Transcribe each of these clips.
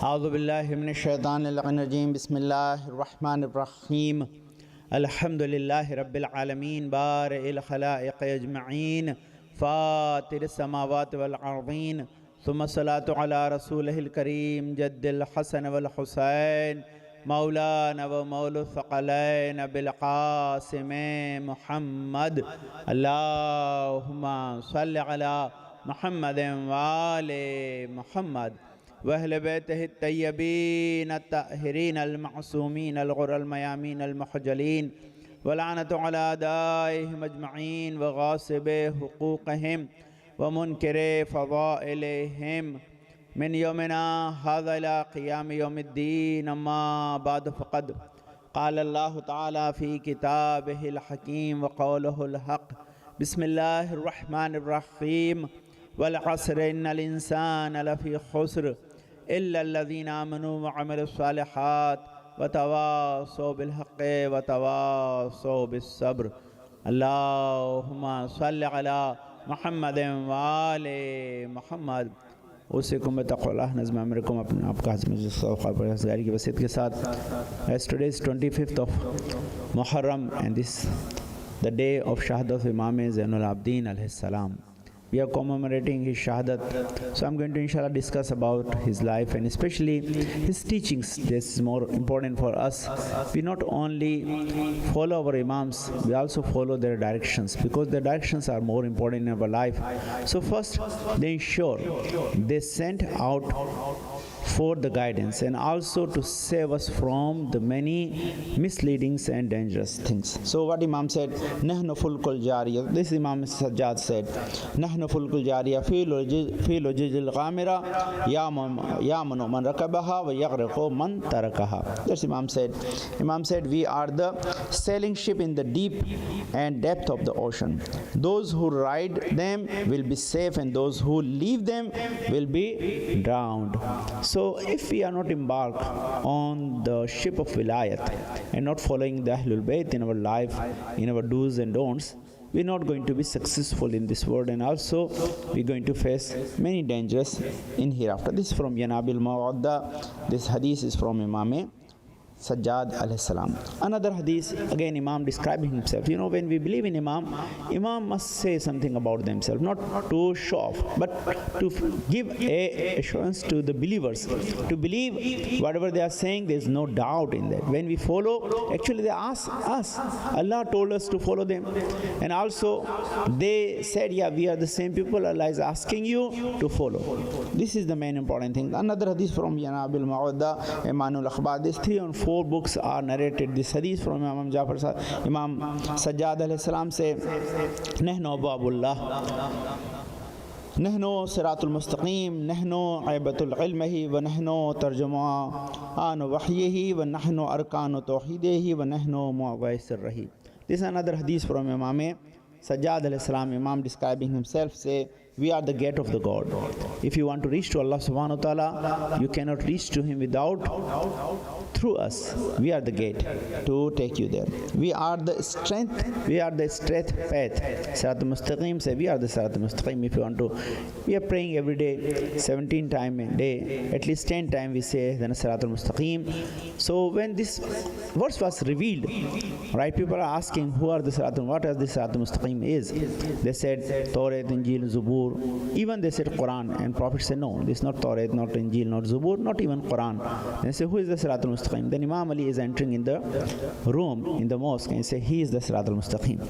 أعوذ بالله من الشيطان الرجيم بسم الله الرحمن الرحيم الحمد لله رب العالمين بارئ الخلائق أجمعين فاطر السماوات والأرضين ثم الصلاة على رسوله الكريم جد الحسن والحسين مولانا ومولى الثقلين بالقاسم محمد اللهم صل على محمد وآل محمد وأهل بيته الطيبين الطاهرين المعصومين الغر الميامين المحجلين ولعنة على أعدائهم أجمعين وغاصبي حقوقهم ومنكري فضائلهم من يومنا هذا إلى قيام يوم الدين. أما بعد فقد قال الله تعالى في كتابه الحكيم وقوله الحق بسم الله الرحمن الرحيم والعصر إن الإنسان لفي خسر إلا الذين آمنوا وعملوا الصالحات وتواصوا بالحق وتواصوا بالصبر. اللهم صل على محمد وآل محمद. उसिकुम तक़वल्लाह नज़्म अमरकुम अपने आपका हज़रत की वसीयत के साथ. As today is 25th of Muharram and this the day of Shahadat of Imam Zainul Abidin alayhi salam. We are commemorating his shahadat. So I'm going to inshallah discuss about his life and especially his teachings. This is more important for us. We not only follow our imams, we also follow their directions because their directions are more important in our life. So first, they ensure they sent out for the guidance and also to save us from the many misleadings and dangerous things. So what Imam said, Nahnu fulkul jariya. This Imam Sajjad said, Nahnu fulkul jariya fi lujijil ghamira yamanu man rakabaha wa yaghriqu man tarakaha. That's Imam said. Imam said, we are the sailing ship in the deep and depth of the ocean. Those who ride them will be safe and those who leave them will be drowned. So if we are not embarked on the ship of Wilayat and not following the Ahlul Bayt in our life, in our do's and don'ts, we are not going to be successful in this world and also we are going to face many dangers in hereafter. This is from Yanabil Mawadda. This hadith is from Imam Sajjad alayhi salam. Another hadith, again Imam describing himself. You know, when we believe in Imam must say something about themselves, not to show off, but to give a assurance to the believers, to believe whatever they are saying, there is no doubt in that. When we follow, actually they ask us, Allah told us to follow them. And also they said, yeah, we are the same people, Allah is asking you to follow. This is the main important thing. Another hadith from Yanabil Mawadda, Imanul Akhbar. These 3 or 4 books are narrated. This hadith from Imam Sajjad alayhi salam say, Nahnu abwabullah, Nahnu siratul mustaqim, Nahnu aibatul ilmihi, wa Nahnu tarjumanu wahyihi, wa Nahnu arkanu tawhidihi, wa Nahnu mu'awais ar-rahim. This is another hadith from Imam Sajjad alayhi salam. Imam describing himself say, we are the gate of the God. If you want to reach to Allah subhanahu wa ta'ala, you cannot reach to him without through us. We are the gate to take you there. We are the strength, we are the straight path. Siratul Mustaqim say, we are the Siratul Mustaqim. If you want to, we are praying every day, 17 times a day, at least 10 times we say, then Siratul Mustaqim. So when this verse was revealed, right, people are asking, who are the Siratul, what is the Siratul Mustaqim is? They said, Torah, Injil, Zubur. Even they said Quran, and Prophet said, no, this is not Torah, not Injil, not Zubur, not even Quran. They say, who is the Siratul Mustaqim? Then Imam Ali is entering in the room, in the mosque, and say, he is the Siratul Mustaqim.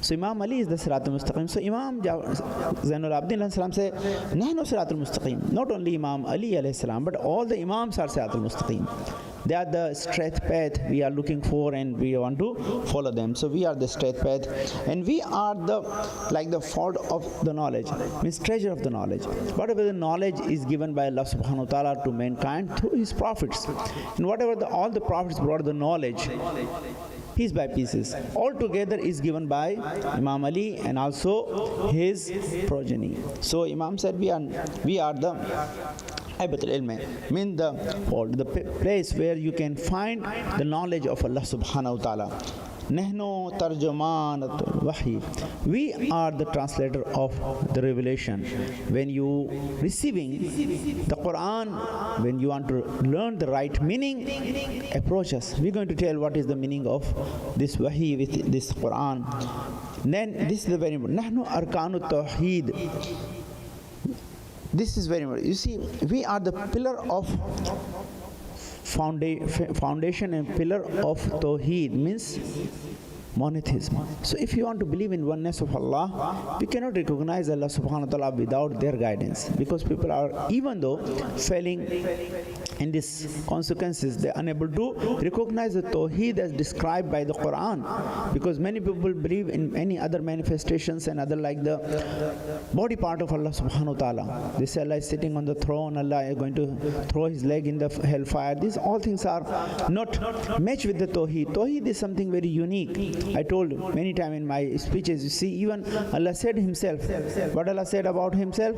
So Imam Ali is the Siratul Mustaqim. So Imam Zainul Abidin alayhi salam say, Nahnu Siratul Mustaqim. Not only Imam Ali alayhi salam, but all the Imams are Siratul Mustaqim. They are the straight path we are looking for and we want to follow them. So we are the straight path and we are the like the fount of the knowledge, means treasure of the knowledge. Whatever the knowledge is given by Allah subhanahu wa ta'ala to mankind through his prophets. And whatever all the prophets brought the knowledge, piece by pieces, all together is given by Imam Ali and also his progeny. So Imam said, we are the Aibatul Ilm, mean the place where you can find the knowledge of Allah subhanahu wa ta'ala. Nahnu tarjuman wahi. We are the translator of the revelation. When you receiving the Quran, when you want to learn the right meaning, approach us. We're going to tell what is the meaning of this wahi with this Quran. Then this is the very important. Nahnu arkanu tawheed. This is very important. You see, we are the pillar of foundation and pillar of Tawheed, means monotheism. So if you want to believe in oneness of Allah, we cannot recognize Allah subhanahu wa ta'ala without their guidance, because people are, even though failing in these consequences, they are unable to recognize the Tawheed as described by the Quran, because many people believe in many other manifestations and other, like the body part of Allah subhanahu wa ta'ala. They say Allah is sitting on the throne, Allah is going to throw his leg in the hellfire. These all things are not matched with the Tawheed. Tawheed is something very unique. I told many times in my speeches, you see, even Allah said himself, what Allah said about himself?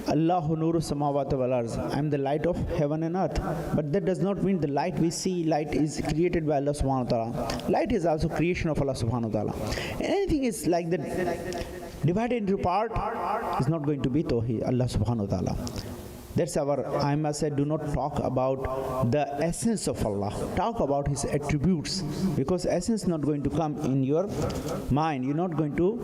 Allahu nuru samawati wal arz. I am the light of heaven and earth. But that does not mean the light we see, light is created by Allah subhanahu wa ta'ala. Light is also creation of Allah subhanahu wa ta'ala. Anything is like that divided into part is not going to be Tawheed, Allah subhanahu wa ta'ala. That's our, I must say, do not talk about the essence of Allah. Talk about His attributes, because essence is not going to come in your mind. You're not going to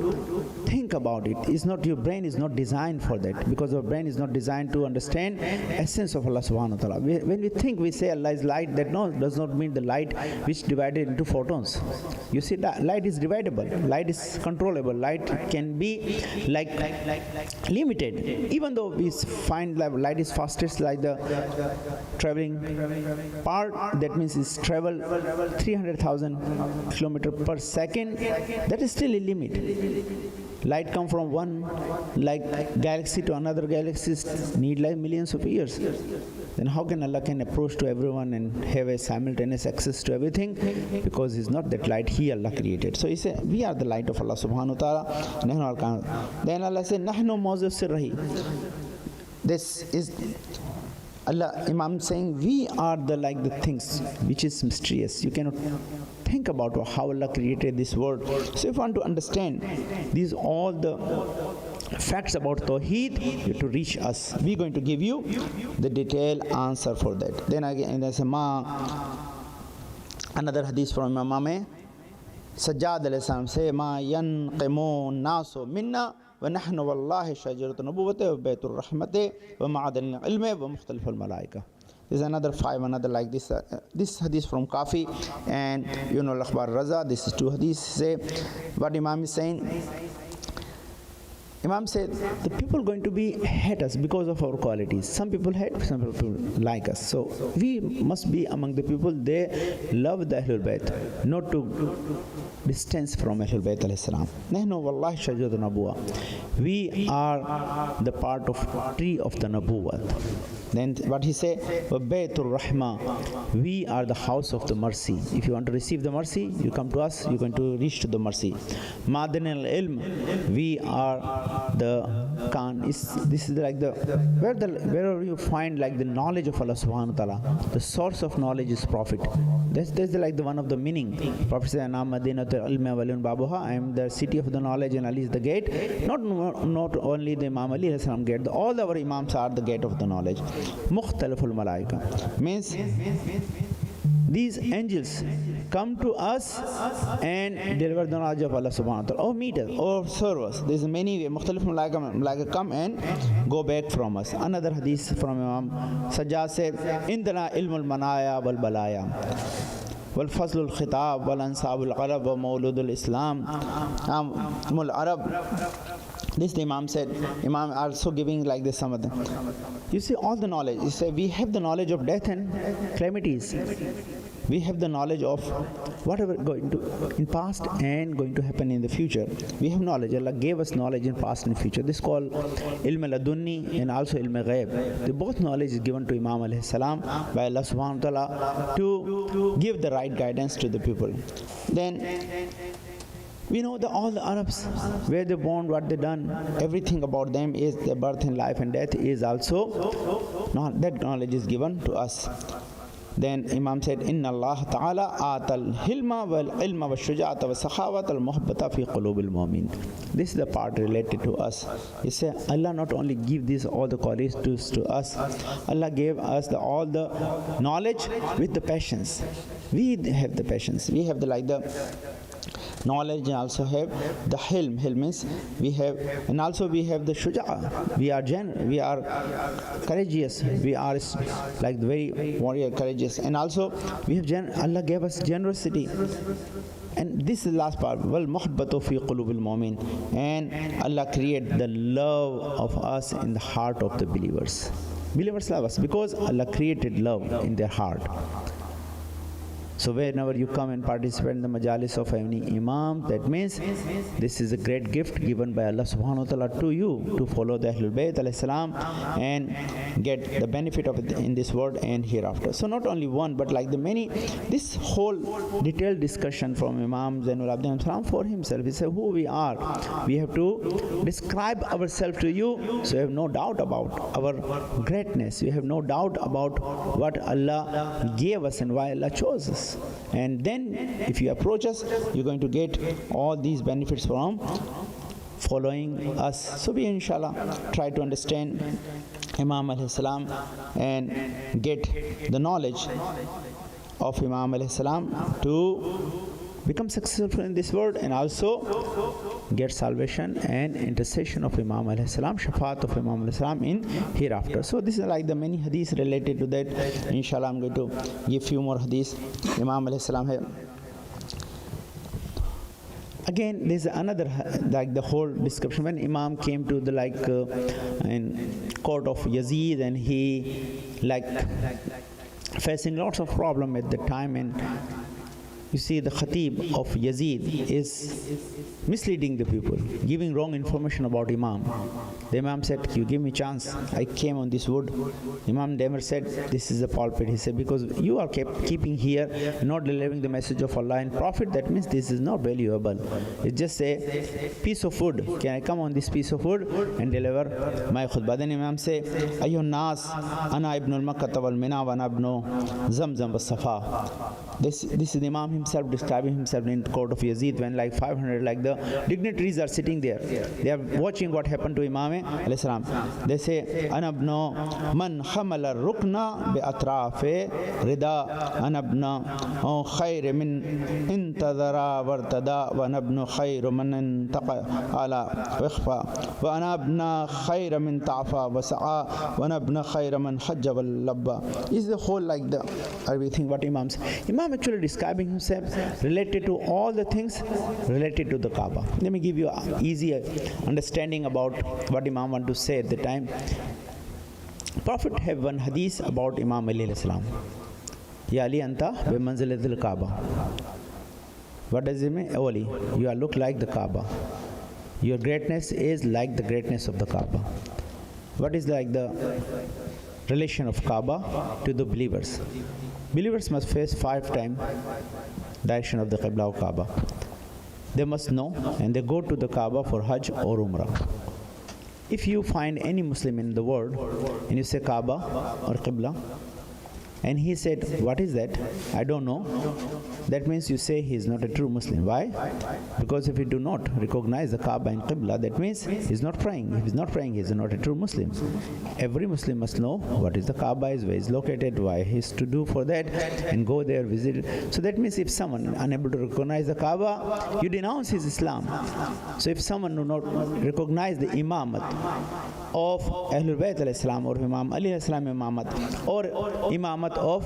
think about it. It's not, your brain is not designed for that, because our brain is not designed to understand essence of Allah subhanahu wa ta'ala. When we think, we say Allah is light, that does not mean the light which divided into photons. You see, light is dividable. Light is controllable. Light can be like limited. Even though we find light is fastest, like the traveling part, that means it's travel 300,000 kilometers per second, that is still a limit. Light come from one like galaxy to another galaxy need like millions of years. Then how can Allah can approach to everyone and have a simultaneous access to everything? Because He's not that light He Allah created. So He said, we are the light of Allah subhanahu wa ta'ala. Then Allah said, Nahnu mawzu sirrahi. This is Allah, Imam saying, we are the like the things which is mysterious. You cannot think about how Allah created this world. So if you want to understand these all the facts about Tawheed, you have to reach us. We're going to give you the detailed answer for that. Then again, there's another hadith from Imam Sajjad alayhi salam say, Ma yanqimu nasu minna ونحن والله شجرة النبوة وبيت الرحمة ومعدن العلم ومختلف الملائكة. There's another like this. This hadith from Kafi and Al-Akhbar Raza. This is two hadiths. Say what Imam is saying. Imam said, the people going to hate us because of our qualities. Some people hate, some people like us. So we must be among the people, they love the Ahlul Bayt, not to distance from Ahlul Bayt alayhi salam. Nahnu wallahi shajaratun nabuwah. We are the part of tree of the Nabuwat. Then what he say? Baytur Rahma. We are the house of the mercy. If you want to receive the mercy, you come to us, you're going to reach to the mercy. Madan al-ilm. We are the Khan. This is like the wherever you find like the knowledge of Allah subhanahu wa ta'ala. The source of knowledge is Prophet. That's like the one of the meaning. Prophet said, Ana Madinatul Ilmi Waliyun Babuha. I am the city of the knowledge and Ali is the gate. Not only the Imam Ali has some gate. All our Imams are the gate of the knowledge. Mukhtaliful Malaika means these angels come to us and deliver the knowledge of Allah subhanahu wa ta'ala, or meet us, or serve us. There's many ways. Mukhtalif Malaika come and go back from us. Another hadith from Imam Sajjad said, Indana ilmul manaya wal balaya. والفصل الخطاب والأنساب العرب ومولود الإسلام العرب. This the Imam said. Imam also giving like this some of them. You see all the knowledge. You say we have the knowledge of death and calamities. We have the knowledge of whatever going to in past and going to happen in the future. We have knowledge. Allah gave us knowledge in past and future. This is called ilm ladunni and also ilm ghaib. The both knowledge is given to Imam alayhi salam by Allah subhanahu wa ta'ala to give the right guidance to the people. Then we know that all the Arabs, where they born, what they done, everything about them is their birth and life and death is also that knowledge is given to us. Then Imam said, Inna Allah Ta'ala atal hilma wal ilma wa shuja'ata wa sakhawata al muhabbata fi qulubil mu'min. This is the part related to us. He said, Allah not only give these all the qualities to us, Allah gave us all the knowledge with the passions. We have the passions. We have the knowledge, and also have the hilm. Hilm means we have, and also we have the shuja'a. We are courageous. We are like the very warrior courageous. And also we have Allah gave us generosity. And this is the last part. Wal muhabbatu fi qulubil mu'min. And Allah create the love of us in the heart of the believers. Believers love us because Allah created love in their heart. So whenever you come and participate in the majalis of any imam, that means this is a great gift given by Allah subhanahu wa ta'ala to you to follow the Ahlul Bayt alayhi salam and get the benefit of it in this world and hereafter. So not only one, but like the many, this whole detailed discussion from Imam Zainul Abidin salam for himself. He said who we are. We have to describe ourselves to you, so you have no doubt about our greatness. You have no doubt about what Allah gave us and why Allah chose us. And then if you approach us, you're going to get all these benefits from following us. So we inshallah try to understand Imam alayhi salam and get the knowledge of Imam alayhi salam to become successful in this world, and also get salvation and intercession of Imam alayhi salam, shafaat of Imam alayhi salam in hereafter. So this is like the many hadiths related to that. Inshallah I'm going to give few more hadiths. Imam alayhi salam hai. Again, there's another, like the whole description when Imam came to the in court of Yazid, and he facing lots of problem at the time, and you see the Khatib of Yazid is misleading the people, giving wrong information about Imam. The Imam said, you give me chance, I came on this wood. Imam never said, this is a pulpit. He said, because you are keeping here, not delivering the message of Allah and Prophet, that means this is not valuable. It's just a piece of wood. Can I come on this piece of wood and deliver my khutbah? Then Imam say, Ayyuhan nas, ana ibn al-Makkah wal mina wa ana ibn Zamzam wa Safa. This is the Imam himself describing himself in the court of Yazid when 500 the dignitaries are sitting there. They are watching what happened to Imam alayhi salam. They say, Anabna man hamala rukna bi atrafe rida anabna khayr min intadara wartada wa anabna khayr man intaqa ala wakhfa wa anabna khayr min ta'fa wa sa'a wa anabna khayr man hajja wal labba. Is the whole the everything what Imams. Imam actually describing himself related to all the things related to the Kaaba. Let me give you an easy understanding about what Imam want to say at the time. Prophet have one hadith about Imam Ali alayhi salam. Ya Ali anta bi manzilatil Kaaba. What does it mean? Oh Ali, you are look like the Kaaba. Your greatness is like the greatness of the Kaaba. What is the relation of Kaaba to the believers? Believers must face 5 times direction of the Qibla of Kaaba. They must know, and they go to the Kaaba for Hajj or Umrah. If you find any Muslim in the world and you say Kaaba or Qibla, and he said, what is that? I don't know. That means you say he is not a true Muslim. Why? Because if he do not recognize the Kaaba and Qibla, that means he is not praying. If he is not praying, he is not a true Muslim. Every Muslim must know what is the Kaaba is, where is located, why he is to do for that, and go there, visit it. So that means if someone unable to recognize the Kaaba, you denounce his Islam. So if someone do not recognize the Imamat of Ahlul Bayt alayhi salam, or Imam Ali alayhi salam Imamat, or Imamat of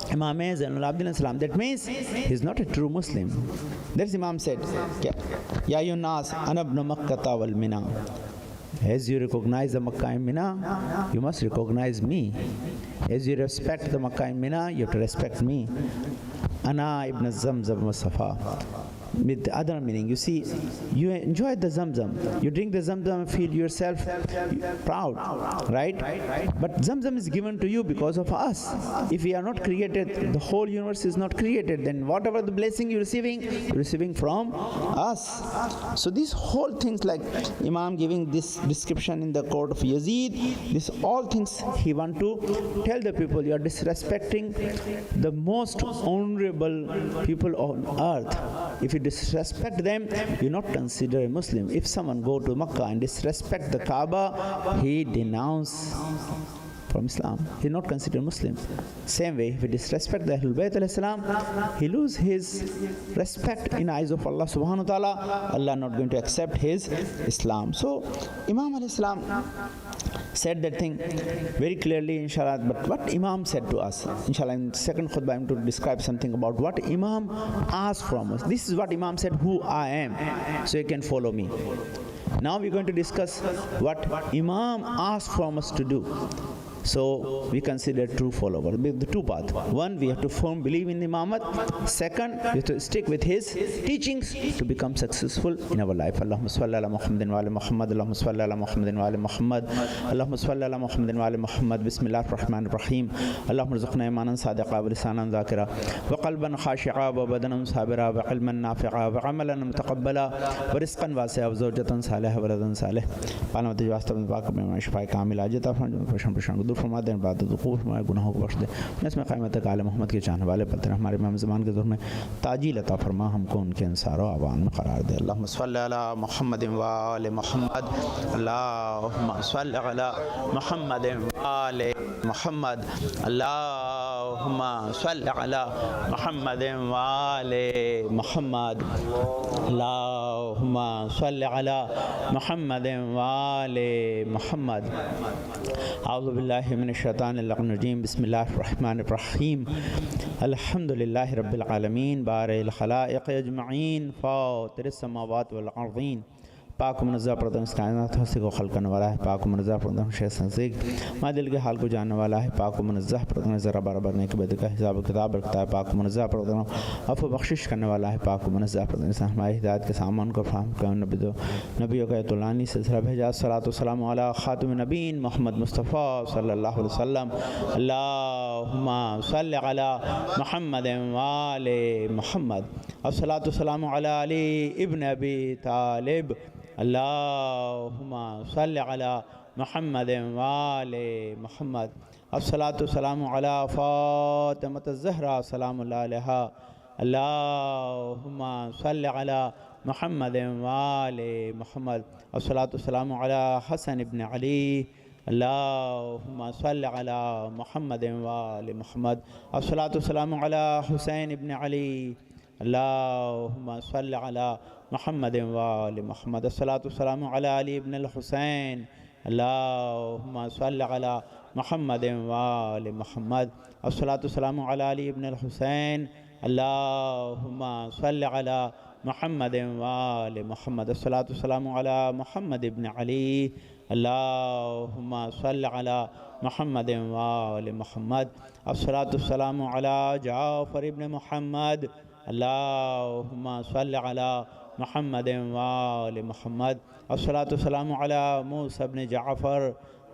Imam Zainul Abidin salam, that means he is not a true Muslim. That's Imam said, Ya Yunas anabnu Makkata wal Mina. As you recognize the Makkah and Mina, you must recognize me. As you respect the Makkah and Mina, you have to respect me. Ana ibn Zamzam wa Safa. with the other meaning. You see, you enjoy the Zamzam, you drink the Zamzam and feel yourself proud, right? But Zamzam is given to you because of us. If we are not created, the whole universe is not created, then whatever the blessing you're receiving from us. So these whole things, like Imam giving this description in the court of Yazid, this all things he want to tell the people, you are disrespecting the most honorable people on earth. If you disrespect them, you not consider a Muslim. If someone go to Makkah and disrespect the Kaaba, he denounce from Islam. He not considered Muslim. Same way, if he disrespect the Ahlul Bayt alayhi salam, he lose his respect in eyes of Allah subhanahu wa ta'ala. Allah not going to accept his Islam. So Imam alayhi salam said that thing very clearly, inshallah. But what Imam said to us, inshallah, in second khutbah I'm to describe something about what Imam asked from us. This is what Imam said, who I am, so you can follow me. Now we're going to discuss what Imam asked from us to do. So we consider true follower. The two paths. One, we have to firm believe in the Imamat. Second, we have to stick with his teachings to become successful in our life. Allahumma salli ala Muhammadin wa ala Muhammad. Allahumma salli ala Muhammadin wa ala Muhammad. Allahumma salli ala Muhammadin wa ala Muhammad. Bismillahir Rahmanir Rahim. Allahumma rzuqna imanan sadiqa wa lisanan dhakira wa qalban khashi'a wa badanan sabira wa ilman nafi'a wa amalan mutaqabbala wa rizqan wasi'a wa zawjatan salihah wa waladan salih. Palamati wasta min paak mein shifaa kamil ajata fashan فرما دیں بعد وقوف ہمارے گناہوں کو بخش دے. اس میں قیامت تک آل محمد کے چاہنے والے پتر ہمارے امام زمان کے دور میں تاجیل عطا فرما, ہم کو ان کے انصار و عوان میں قرار دے. اللہم صلی علی محمد و آل محمد. اللہم صلی علی محمد و آل محمد. اللہم صلی علی محمد و آل محمد. اللہم صلی علی محمد و آل محمد. اعوذ باللہ من الشیطان الرجیم. بسم اللہ الرحمن الرحیم. الحمدللہ رب العالمین بارئ الخلائق اجمعین فاطر السماوات والارضین. پاک و منزہ پردہ اس کائنات ہستی کو خلق کرنے والا ہے. پاک و منزہ پردہ شیخ سنزیگ ماں دل کے حال کو جاننے والا ہے. پاک و منزہ پردہ ذرا برابر نیک بد کا حساب و کتاب رکھتا ہے. پاک و منزہ پردہ عفو بخشش کرنے والا ہے. پاک و منزہ پردہ ہماری ہدایت کے سامان کو فراہم کر نبیوں کا طولانی سلسلہ بھیجا. الصلاۃ والسلام علی خاتم النبیین محمد مصطفیٰ صلی اللہ علیہ وسلم. اللہم صلی علی محمد و آل محمد. الصلاۃ والسلام علی علی ابن ابی طالب. اللہم صلی علی محمد و آل محمد. الصلاۃ والسلام علی فاطمۃ الزہرا سلام اللہ علیہا. اللہم صلی علی محمد و آل محمد. الصلاۃ والسلام علی حسن ابن علی. اللہم صلی علی محمد و آل محمد. الصلاۃ والسلام علی حسین ابن علی. اللہم صلی علی محمد و آل محمد. الصلاۃ والسلام علی علی ابن الحسین. اللہم صلی علی محمد و آل محمد. الصلاۃ والسلام علی علی ابن الحسین. اللہم صلی علی محمد و آل محمد. الصلاۃ والسلام علی محمد ابن علی. اللہم صلی علی محمد و آل محمد. الصلاۃ والسلام علی جعفر ابن محمد. اللہم صلی علی محمد و آل محمد. الصلاۃ والسلام علی موسیٰ بن جعفر.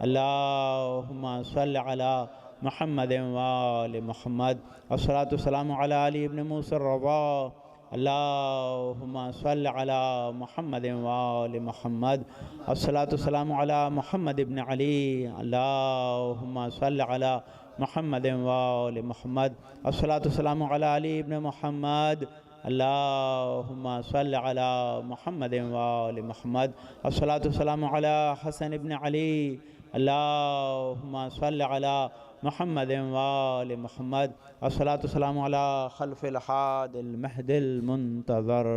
اللہم صلی علی محمد و آل محمد. الصلاۃ والسلام علی علی ابن موسیٰ الرضا. اللہم صلی علی محمد و آل محمد. الصلاۃ والسلام علی محمد ابن علی. اللہم صلی علی محمد و آل محمد. الصلاۃ والسلام علی علی ابن محمد. اللہم صلی علی محمد و آل محمد. الصلاۃ والسلام علی حسن ابن علی. اللہم صلی علی محمد و آل محمد. الصلاۃ والسلام علی خلف الحاد المہد المنتظر.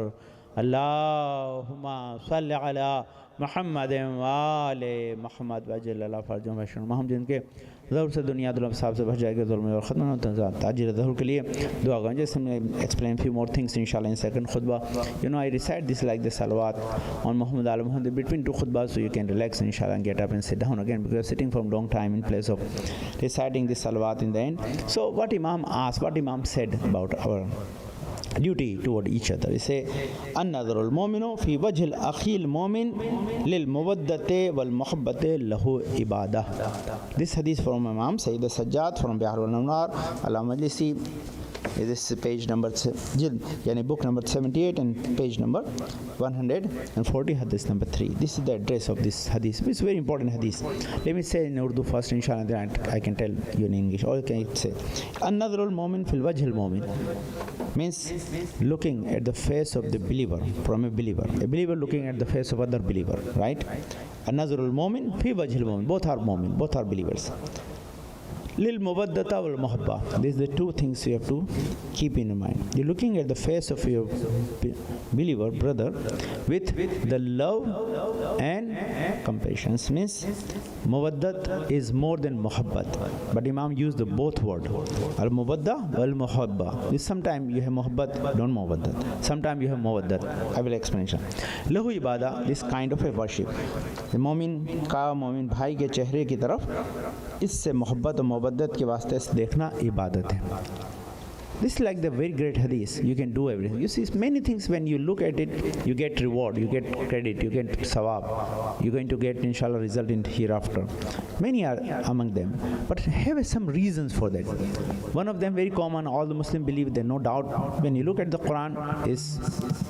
اللہم صلی علی محمد و آل محمد. وجل اللہ فرجہم وشرم. ہم جن کے ظہور سے دنیا ظلم صاحب سے بچ جائے گا, ظلم اور ختم تاجر ظہور کے لیے دعا کریں. جیسے ہم نے explain few more things inshallah in second khutbah. I recite this like the salawat on Muhammad al Muhammad between two khutbahs, so you can relax inshallah and get up and sit down again, because sitting for a long time in place of reciting this salawat in the end. So what Imam asked, what Imam said about our duty toward each other. You say, النظر المؤمن في وجه الأخي المؤمن للمودة والمحبة له إبادة. This hadith from Imam Sayyid Sajjad from Bihar al-Anwar al-Majlisi. This is page number book number 78 and page number 140, hadith number 3. This is the address of this hadith. It's very important hadith. Let me say in Urdu first, inshallah, then I can tell you in English. Or can I say, An-nadhrul mu'min fil wajhil mu'min means looking at the face of the believer from a believer looking at the face of other believer, right? An-nadhrul mu'min fi wajhil mu'min. Both are mu'min, both are believers. Lil muwaddata wal muhabba. These are the two things you have to keep in mind. You're looking at the face of your believer brother with the love and compassion. Means muwaddat is more than muhabbat. But Imam used the both word. Al muwadda wal muhabba. Sometimes you have muhabbat, don't muwaddat. Sometimes you have muwaddat. I will explain. Lahu ibada, this kind of a worship. The momin ka momin bhai ke chehre ki taraf इससे मोहब्बत और मोहब्बत के वास्ते से देखना इबादत है. This is like the very great hadith. You can do everything. You see many things when you look at it, you get reward, you get credit, you get sawab. You're going to get inshallah result in hereafter. Many are among them. But have some reasons for that. One of them very common, all the Muslims believe that no doubt when you look at the Quran is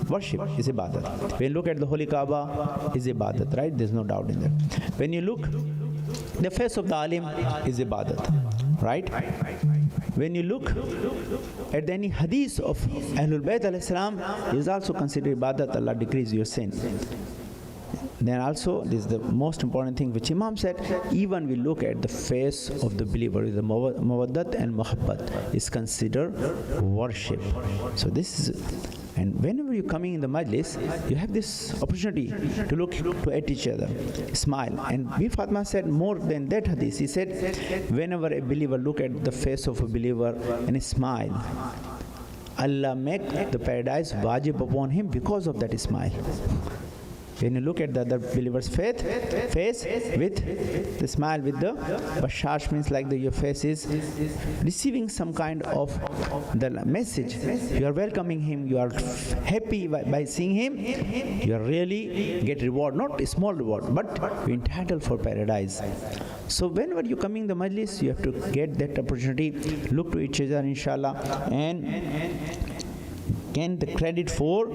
worship, is ibadat. When you look at the Holy Kaaba is ibadat, right? There's no doubt in that. When you look the face of the alim is ibadat, right? When you look at any hadith of Ahlul Bayt alayhi salam, is also considered ibadat. Allah decrease your sin. Then also, this is the most important thing which Imam said, even we look at the face of the believer, the mawaddat and muhabbat is considered worship. So this is, and whenever you're coming in the majlis, you have this opportunity to look at each other, smile. And B. Fatma said more than that hadith. He said, whenever a believer look at the face of a believer and smile, Allah make the paradise wajib upon him because of that smile. When you look at the other believer's face with the smile, with the bashash means like your face is receiving some kind of the message. You are welcoming him, you are happy by seeing him, you are really get reward, not a small reward, but you entitled for paradise. So whenever you coming in the majlis, you have to get that opportunity, look to each other inshallah, and gain the credit for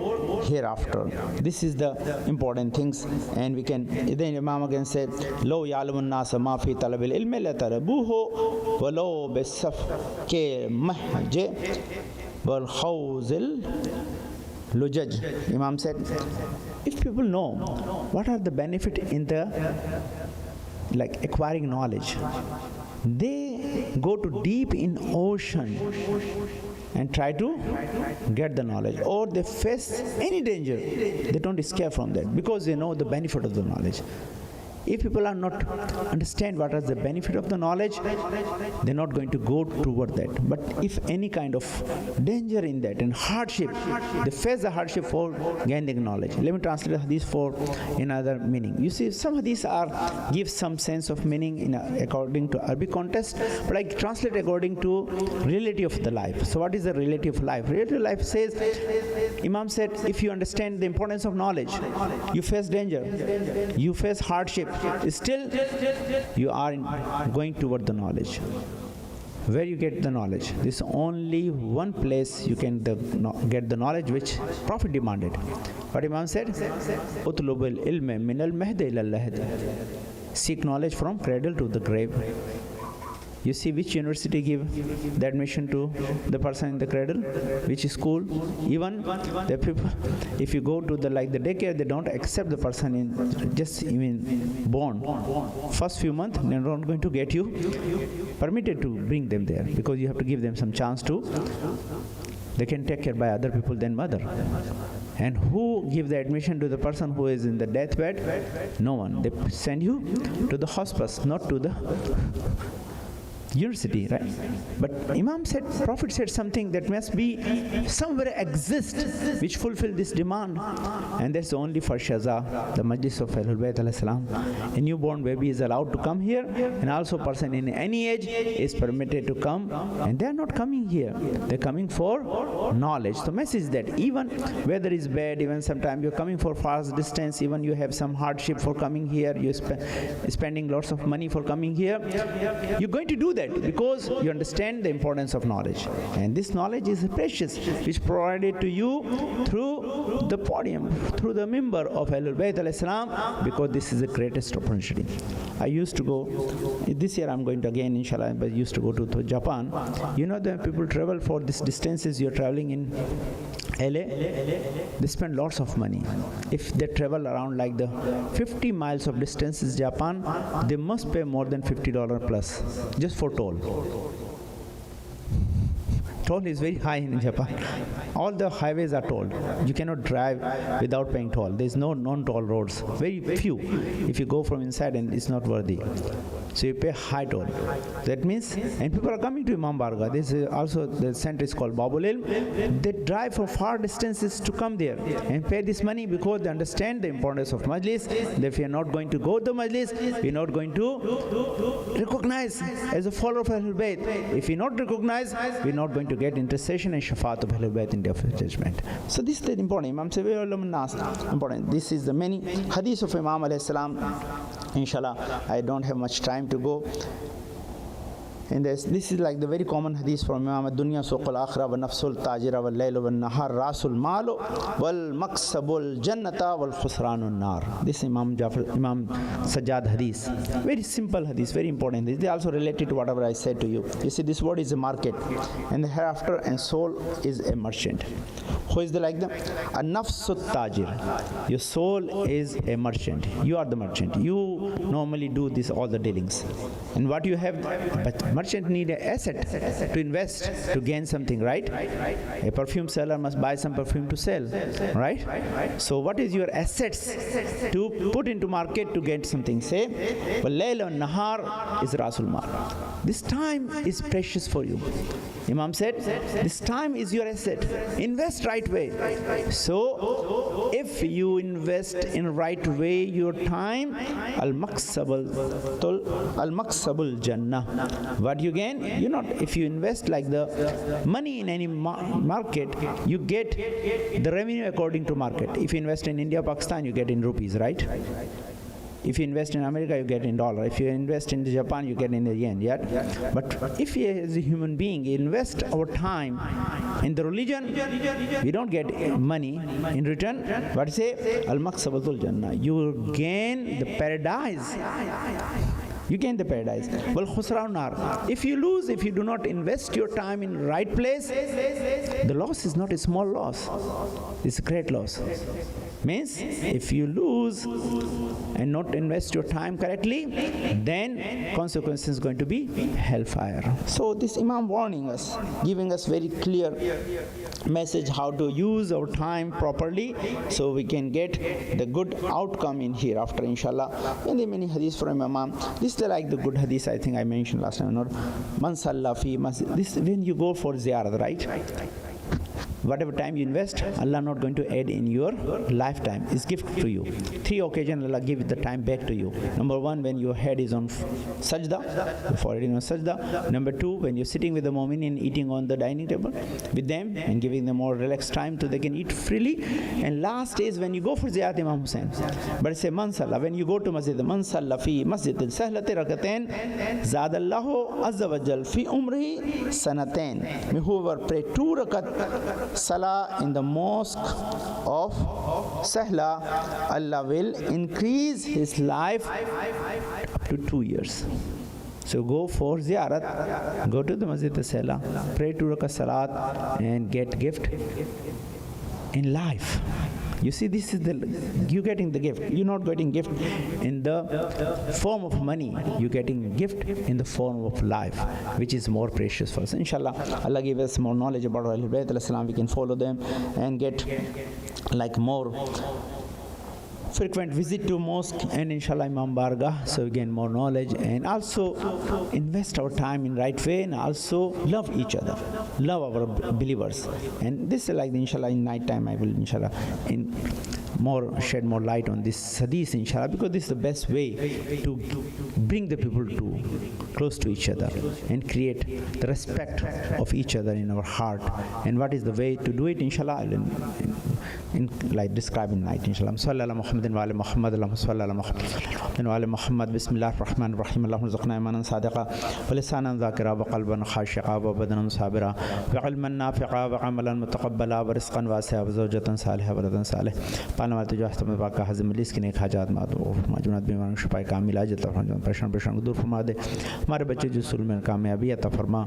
hereafter. This is the important things, and we can then Imam again said, Lo ya'lamun nasa ma fi talabil ilmi la tarabuhu wa lo bisaf ke mahje wal khawzil lujaj. Imam said, if people know what are the benefit in the like acquiring knowledge, they go to deep in ocean and try to get the knowledge, or they face any danger, they don't escape from that because they know the benefit of the knowledge. If people are not understand what is the benefit of the knowledge, they're not going to go toward that. But if any kind of danger in that and hardship, they face the hardship for gaining knowledge. Let me translate the hadith for another meaning. You see, some hadiths are give some sense of meaning in according to Arabic context, but I translate according to reality of the life. So what is the reality of life? Reality of life says, Imam said, if you understand the importance of knowledge, you face danger, you face hardship, still you are going toward the knowledge. Where you get the knowledge? This is only one place you can get the knowledge which Prophet demanded. What Imam said? Utlubul ilma min al-mahdi ila al-lahd. Seek knowledge from cradle to the grave. You see which university give the admission to the person in the cradle, which school. Even the people, if you go to the daycare, they don't accept the person in just even born. First few months, they're not going to get you permitted to bring them there because you have to give them some chance to. They can take care by other people than mother. And who give the admission to the person who is in the deathbed? No one. They send you to the hospice, not to the university, right? But Imam said, Prophet said something that must be somewhere exist which fulfill this demand, and that's only for Shaza, the Majlis of Ahlul Bayt alayhi salam. A newborn baby is allowed to come here, and also person in any age is permitted to come, and they are not coming here, they're coming for knowledge. The message is that even weather is bad, even sometimes you're coming for far distance, even you have some hardship for coming here, you're spending lots of money for coming here, you're going to do that because you understand the importance of knowledge, and this knowledge is precious, which provided to you through the podium, through the member of Ahlul Bayt alayhi salam, because this is the greatest opportunity. I used to go, this year I'm going to again inshallah, but I used to go to Japan. You know, the people travel for these distances. You're traveling in LA, they spend lots of money. If they travel around like the 50 miles of distances Japan, they must pay more than $50 plus just for toll. Toll is very high in Japan. All the highways are tolled. You cannot drive without paying toll. There is no non-toll roads. Very few. If you go from inside, and it's not worthy. So you pay high toll. That means, and people are coming to Imam Barga. This is also, the center is called Babul Ilm. They drive for far distances to come there and pay this money because they understand the importance of Majlis. That if we are not going to go to Majlis, we are not going to recognize as a follower of Ahlul Bayt. If we not recognize, we are not going to get intercession and shafaat of Ahlul Bayt in Day of Judgment. So this is the important. Imam said, important. This is the many hadith of Imam alayhi salam. Inshallah, I don't have much time to go. And this is like the very common hadith from Imam Dunya Suqul Akhra wa Nafsul Tajira wal Layl wal Nahar Rasul Malu wal Maksabul Jannata wal Khusranun Nar. This Imam Sajjad hadith. Very simple hadith, very important hadith. They also related to whatever I said to you. You see, this word is a market, and the hereafter and soul is a merchant. Who is the like them? A Nafsul Tajir. Your soul is a merchant. You are the merchant. You normally do this all the dealings. And what you have, but merchant need an asset to invest to gain something, right? A perfume seller must buy some perfume to sell, right? So what is your assets to put into market to get something? Say, Layl and Nahar is Rasul Mal. This time is precious for you. Imam said, this time is your asset. Invest right way. So if you invest in right way your time, al-maksabul jannah. What you gain? You not, if you invest like the money in any market, you get the revenue according to market. If you invest in India, Pakistan, you get in rupees, right? If you invest in America, you get in dollar. If you invest in Japan, you get in the yen. Yeah? But if we as a human being invest our time in the religion, we don't get money in return. But say, al-maksabatul jannah. You gain the paradise. You gain the paradise. Well, khusran nar. If you lose, if you do not invest your time in right place, the loss is not a small loss. It's a great loss. Means if you lose and not invest your time correctly, then consequence is going to be hellfire. So this Imam warning us, giving us very clear message how to use our time properly so we can get the good outcome in hereafter, inshallah. And the many hadiths from Imam. This is like the good hadith I think I mentioned last time. Man salla fi masjid. This when you go for ziyarat, right? Whatever time you invest, Allah not going to add in your lifetime. It's gift to you. 3 occasions Allah give the time back to you. Number 1, when your head is on sajda, your forehead is on sajda. Number 2, when you're sitting with the mu'minin eating on the dining table with them and giving them more relaxed time so they can eat freely. And last is when you go for Ziyarat Imam Hussain. But it's a man salla. When you go to masjid, man salla fi masjid sahlati rakatain zadallahu azza wa jal fi umri sanatain. May whoever pray 2 rakat Salah in the mosque of Sahla, Allah will increase his life up to 2 years. So go for ziyarat, go to the Masjid Sahla, pray 2 rakat salat and get gift in life. You see, this is you getting the gift. You're not getting gift in the form of money. You're getting gift in the form of life, which is more precious for us. Inshallah, Allah give us more knowledge about Ahlul Bayt. We can follow them and get like more frequent visit to mosque and inshallah Imam Bargah, so we gain more knowledge, and also invest our time in right way, and also love each other, love our believers. And this is like inshallah in night time I will inshallah shed more light on this hadith inshallah, because this is the best way to bring the people to close to each other and create the respect of each other in our heart. And what is the way to do it inshallah, in like describe in night inshallah. Sallallahu Muhammadin wa ala Muhammad, Allahumma salli ala Muhammad wa ala Muhammad. Bismillahir Rahmanir Rahim. Allahumma rzuqna imanan sadiqa wa lisanan dhakira wa qalban khashi'a wa badanan sabira wa ilman nafi'a wa amalan mutaqabbala wa rizqan wasi'a wa zawjatan salihah wa waladan salih. पालने वाले तुझे हस्तम पाक का हज़म मलिस की नेक हाजात मादो मजूनात बीमार शफाए कामिल आजत परेशान को दूर फरमा दे। हमारे बच्चे जो सुल में कामयाबी अता फरमा,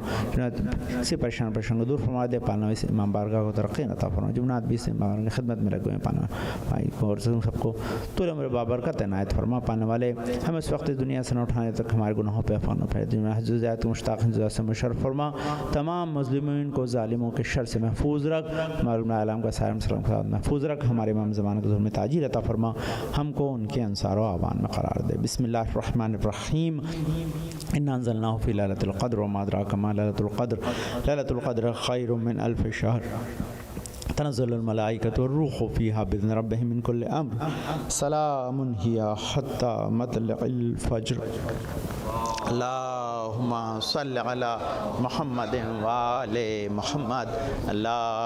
से परेशान को दूर फरमा दे। पालना से इमाम बारगाह को तरक्की अता फरमा, जुमनात भी से इमाम की खिदमत में लगे हैं। पाना भाई को और सबको तो उम्र बाबरकत इनायत फरमा। पाने वाले हम इस वक्त दुनिया से न उठाने तक हमारे गुनाहों पे अफ़ा न फैले। दुनिया हज़्ज़ात मुश्ताक़ से मुशर्रफ फरमा। तमाम मज़लूमीन को ज़ालिमों के शर से महफूज रख। हमारे आलम का सायम सलाम के साथ महफूज रख। हमारे इमाम ज़माने को में ताजीर अता फरमा, हमको उनके अंसार व आवान में करार दे। बिस्मिल्लाहिर्रहमानिर्रहीम। इन्ना अंज़लनाहु फ़ी लैलतिल क़द्र व मा अदराका मा लैलतुल क़द्र। लैलतुल क़द्र ख़ैरुम मिन अल्फ़ि शहर। तनज़्ज़लुल मलाइकतु वर्रूहु फ़ीहा बिइज़्नि रब्बिहिम मिन कुल्लि अम्र। सलामुन हिया हत्ता मतलइल फ़ज्र। अल्लाहुम्मा सल्लि अला मुहम्मदिन व आले मुहम्मद। अल्लाह